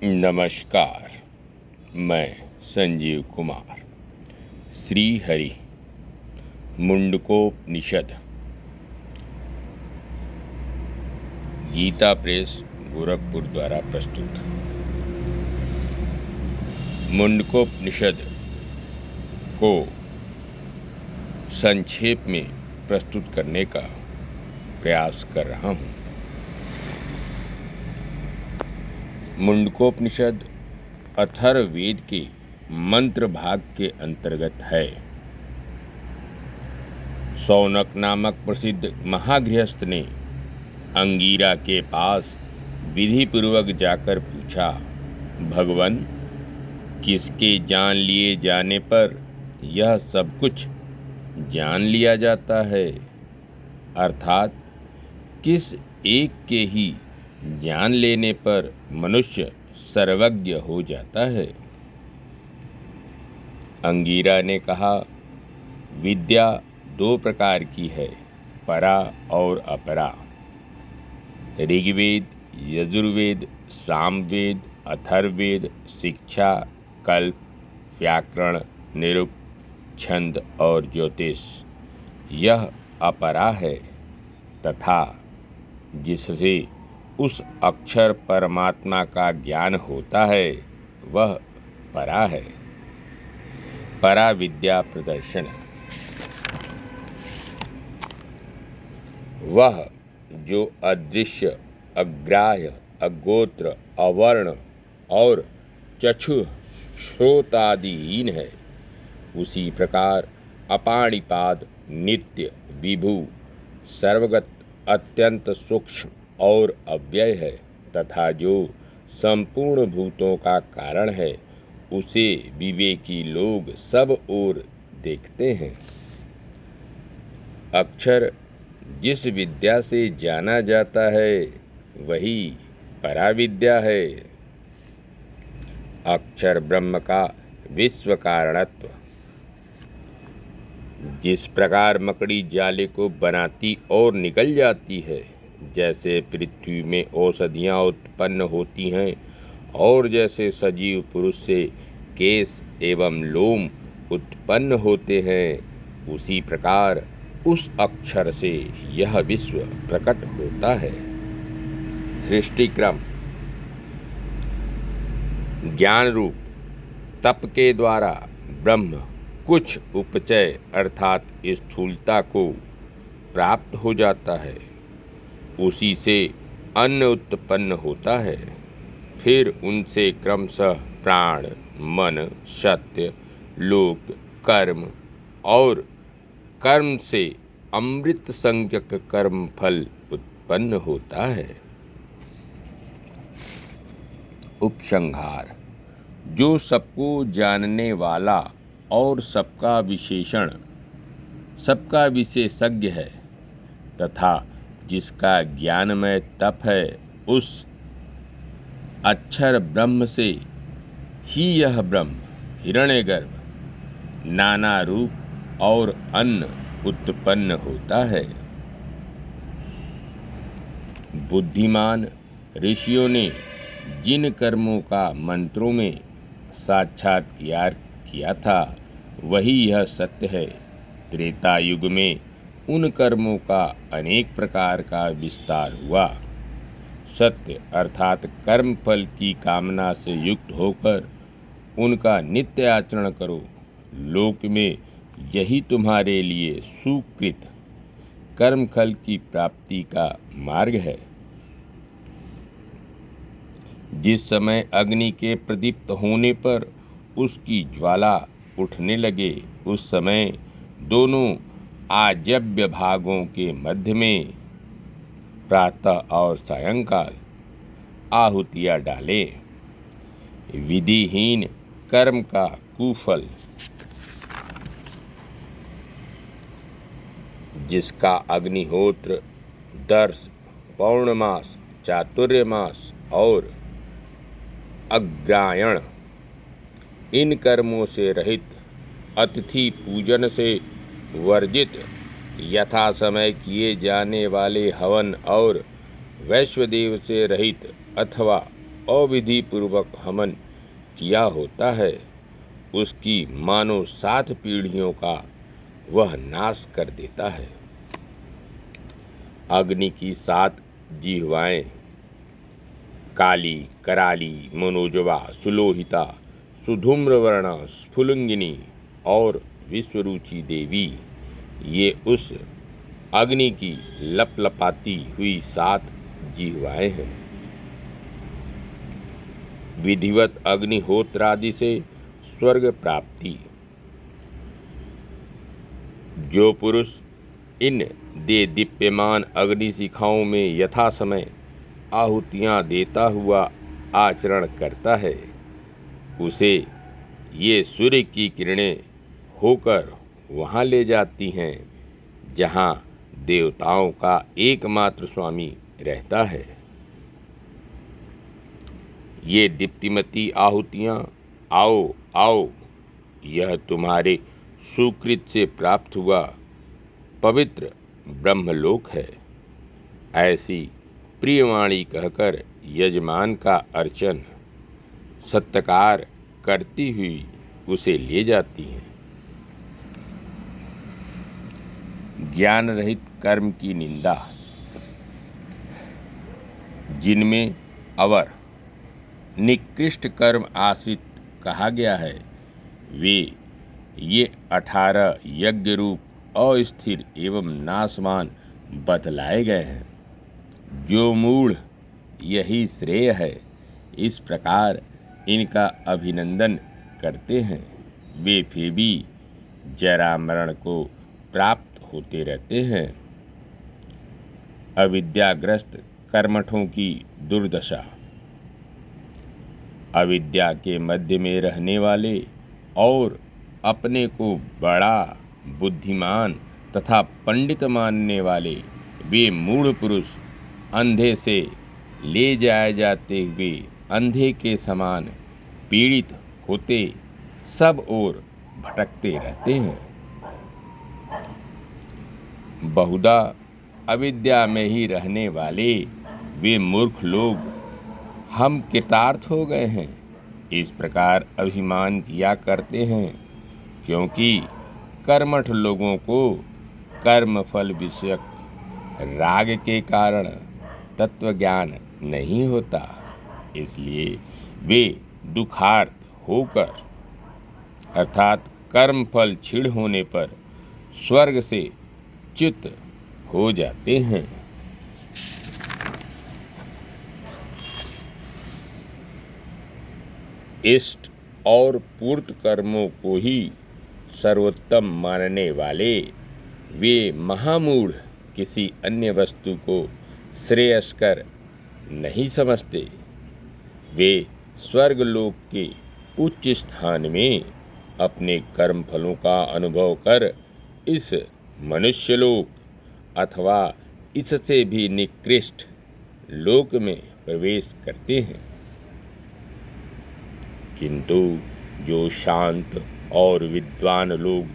नमस्कार। मैं संजीव कुमार। श्री हरि मुंडकोपनिषद, गीता प्रेस गोरखपुर द्वारा प्रस्तुत। मुंडकोपनिषद को संक्षेप में प्रस्तुत करने का प्रयास कर रहा हूँ। मुंडकोपनिषद अथर्ववेद के मंत्र भाग के अंतर्गत है। शौनक नामक प्रसिद्ध महागृहस्थ ने अंगीरा के पास विधि पूर्वक जाकर पूछा, भगवान, किसके जान लिए जाने पर यह सब कुछ जान लिया जाता है? अर्थात किस एक के ही जान लेने पर मनुष्य सर्वज्ञ हो जाता है? अंगीरा ने कहा, विद्या दो प्रकार की है, परा और अपरा। ऋग्वेद, यजुर्वेद, सामवेद, अथर्ववेद, शिक्षा, कल्प, व्याकरण, निरुक्त, छंद और ज्योतिष, यह अपरा है। तथा जिससे उस अक्षर परमात्मा का ज्ञान होता है, वह परा है। परा विद्या प्रदर्शन, वह जो अदृश्य, अग्राह्य, अगोत्र, अवर्ण और चक्षु श्रोतादिहीन है। उसी प्रकार अपाणिपाद, नित्य, विभु, सर्वगत, अत्यंत सूक्ष्म और अव्यय है। तथा जो संपूर्ण भूतों का कारण है, उसे विवेकी लोग सब ओर देखते हैं। अक्षर जिस विद्या से जाना जाता है, वही पराविद्या है। अक्षर ब्रह्म का विश्व कारणत्व। जिस प्रकार मकड़ी जाले को बनाती और निकल जाती है, जैसे पृथ्वी में औषधियाँ उत्पन्न होती हैं और जैसे सजीव पुरुष से केश एवं लोम उत्पन्न होते हैं, उसी प्रकार उस अक्षर से यह विश्व प्रकट होता है। सृष्टि क्रम, ज्ञान रूप तप के द्वारा ब्रह्म कुछ उपचय अर्थात स्थूलता को प्राप्त हो जाता है। उसी से अन्न उत्पन्न होता है। फिर उनसे क्रमशः प्राण, मन, सत्य, लोक, कर्म और कर्म से अमृत संज्ञक कर्म फल उत्पन्न होता है। उपसंहार, जो सबको जानने वाला और सबका विशेषण, सबका विशेषज्ञ है तथा जिसका ज्ञानमय तप है, उस अक्षर ब्रह्म से ही यह ब्रह्म हिरण्यगर्भ, नाना रूप और अन्न उत्पन्न होता है। बुद्धिमान ऋषियों ने जिन कर्मों का मंत्रों में साक्षात्कार किया था, वही यह सत्य है। त्रेता युग में उन कर्मों का अनेक प्रकार का विस्तार हुआ। सत्य अर्थात कर्म फल की कामना से युक्त होकर उनका नित्य आचरण करो। लोक में यही तुम्हारे लिए सुकृत कर्म फल की प्राप्ति का मार्ग है। जिस समय अग्नि के प्रदीप्त होने पर उसकी ज्वाला उठने लगे, उस समय दोनों आजव्य भागों के मध्य में प्रातः और सायंकाल आहुतियाँ डाले। विधिहीन कर्म का कुफल, जिसका अग्निहोत्र, दर्श, पौर्णमास, चातुर्मास और अग्रायण, इन कर्मों से रहित, अतिथि पूजन से वर्जित, यथा समय किए जाने वाले हवन और वैश्वदेव से रहित अथवा अविधि पूर्वक हवन किया होता है उसकी मानो 7 पीढ़ियों का वह नाश कर देता है। अग्नि की 7 जिह्वाएं काली, कराली, मनोजवा, सुलोहिता, सुधूम्रवर्णा, स्फुलिंगिनी और विश्वरुचि देवी, ये उस अग्नि की लपलपाती हुई 7 जिह्वाएं हैं। विधिवत अग्निहोत्रादि से स्वर्ग प्राप्ति। जो पुरुष इन दे दीप्यमान अग्नि शिखाओं में यथा समय आहुतियाँ देता हुआ आचरण करता है उसे ये सूर्य की किरणें होकर वहाँ ले जाती हैं जहाँ देवताओं का एकमात्र स्वामी रहता है। ये दीप्तिमती आहुतियाँ आओ आओ, यह तुम्हारे सुकृत से प्राप्त हुआ पवित्र ब्रह्मलोक है। ऐसी प्रियवाणी कहकर यजमान का अर्चन सत्कार करती हुई उसे ले जाती हैं। ज्ञान रहित कर्म की निंदा। जिनमें अवर निकृष्ट कर्म आश्रित कहा गया है वे ये 18 यज्ञ रूप अस्थिर एवं नाशवान बतलाए गए हैं। जो मूढ़ यही श्रेय है, इस प्रकार इनका अभिनंदन करते हैं वे फिर भी जरा मरण को प्राप्त होते रहते हैं। अविद्याग्रस्त कर्मठों की दुर्दशा। अविद्या के मध्य में रहने वाले और अपने को बड़ा बुद्धिमान तथा पंडित मानने वाले वे मूढ़ पुरुष अंधे से ले जाए जाते हुए अंधे के समान पीड़ित होते सब ओर भटकते रहते हैं। बहुधा अविद्या में ही रहने वाले वे मूर्ख लोग हम कृतार्थ हो गए हैं इस प्रकार अभिमान किया करते हैं, क्योंकि कर्मठ लोगों को कर्म फल विषयक राग के कारण तत्व ज्ञान नहीं होता, इसलिए वे दुखार्त होकर अर्थात कर्म फल क्षीण होने पर स्वर्ग से च्युत हो जाते हैं। इष्ट और पूर्त कर्मों को ही सर्वोत्तम मानने वाले वे महामूढ़ किसी अन्य वस्तु को श्रेयस्कर नहीं समझते। वे स्वर्गलोक के उच्च स्थान में अपने कर्म फलों का अनुभव कर इस मनुष्यलोक अथवा इससे भी निकृष्ट लोक में प्रवेश करते हैं। किंतु जो शांत और विद्वान लोग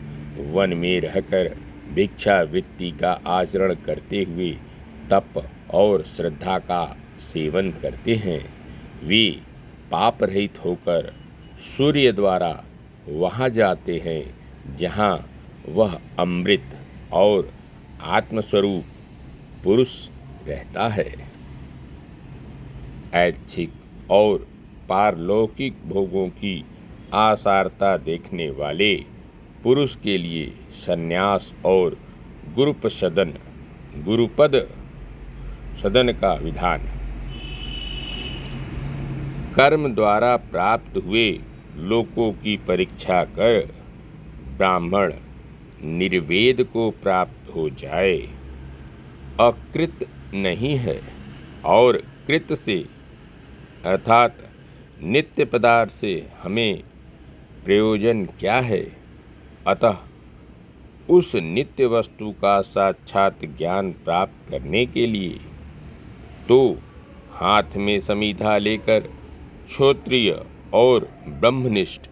वन में रहकर भिक्षावृत्ति का आचरण करते हुए तप और श्रद्धा का सेवन करते हैं वे पाप रहित होकर सूर्य द्वारा वहाँ जाते हैं जहाँ वह अमृत और आत्मस्वरूप पुरुष रहता है। ऐच्छिक और पारलौकिक भोगों की आसारता देखने वाले पुरुष के लिए संन्यास और गुरुपद सदन का विधान। कर्म द्वारा प्राप्त हुए लोकों की परीक्षा कर ब्राह्मण निर्वेद को प्राप्त हो जाए अकृत नहीं है और कृत से अर्थात नित्य पदार्थ से हमें प्रयोजन क्या है। अतः उस नित्य वस्तु का साक्षात ज्ञान प्राप्त करने के लिए तो हाथ में समीधा लेकर क्षोत्रिय और ब्रह्मनिष्ठ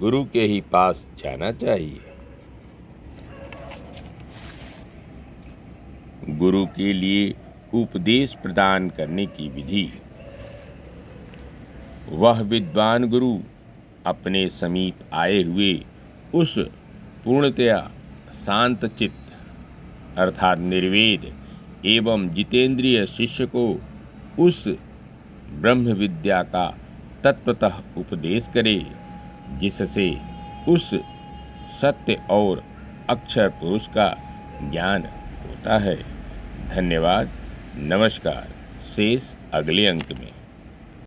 गुरु के ही पास जाना चाहिए। गुरु के लिए उपदेश प्रदान करने की विधि। वह विद्वान गुरु अपने समीप आए हुए उस पूर्णतया शांत चित्त अर्थात निर्वेद एवं जितेंद्रिय शिष्य को उस ब्रह्म विद्या का तत्वतः उपदेश करे, जिससे उस सत्य और अक्षर पुरुष का ज्ञान होता है। धन्यवाद। नमस्कार। शेष अगले अंक में।